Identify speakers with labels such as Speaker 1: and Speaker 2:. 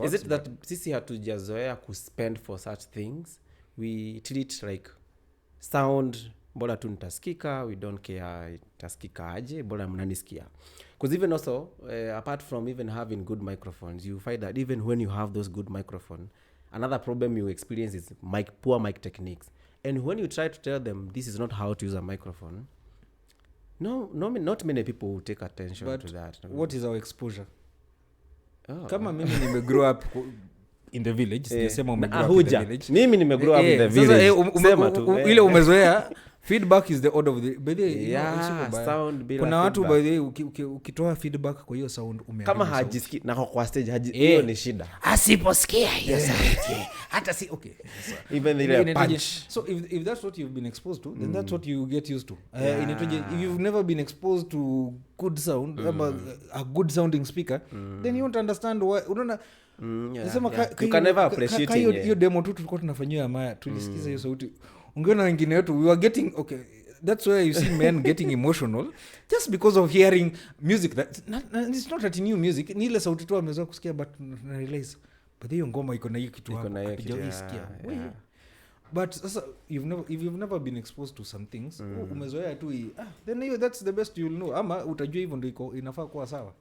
Speaker 1: Is it that sisi hatujazoea kuspend for such things? We treat like sound, bora tu nitasikika, we don't care itasikika aje, bora mnanisikia. Because even also, apart from even having good microphones, you find that even when you have those good microphones, another problem you experience is poor mic techniques. And when you try to tell them this is not how to use a microphone, not many people will take attention
Speaker 2: but
Speaker 1: to that.
Speaker 2: What is our exposure? Kama mimi nimegrow up in the village, sijasema umegrow up in the village.
Speaker 1: Mimi nimegrow up in the village. Sema tu.
Speaker 2: Ile umezoea feedback is the order of the, by the
Speaker 1: sound bila
Speaker 2: kuna watu by the ukitoa feedback kwa hiyo sound
Speaker 1: kama hajisikii na kwa stage hiyo ni shida.
Speaker 2: Asiposikia hiyo sound. Hata si okay.
Speaker 1: Even the punch.
Speaker 2: So if that's what you've been exposed to, then that's what you get used to. If you've never been exposed to good sound, a good sounding speaker, then you won't understand why. Unaona
Speaker 1: you can never appreciate
Speaker 2: hiyo demo tu tulikuwa tunafanyia Maya, tulisikiza hiyo sauti. Ungeona wengine wetu we were getting okay. That's where you see men getting emotional just because of hearing music that it's not that new music, ni ile sauti tu amezoea kusikia, but na realize but hiyo ngoma iko na hiyo kitu hapo hatujaisikia. But sasa if you've never been exposed to some things, umezoea tu then that's the best you'll know, ama utajua hivyo ndio inafaa kuwa sawa.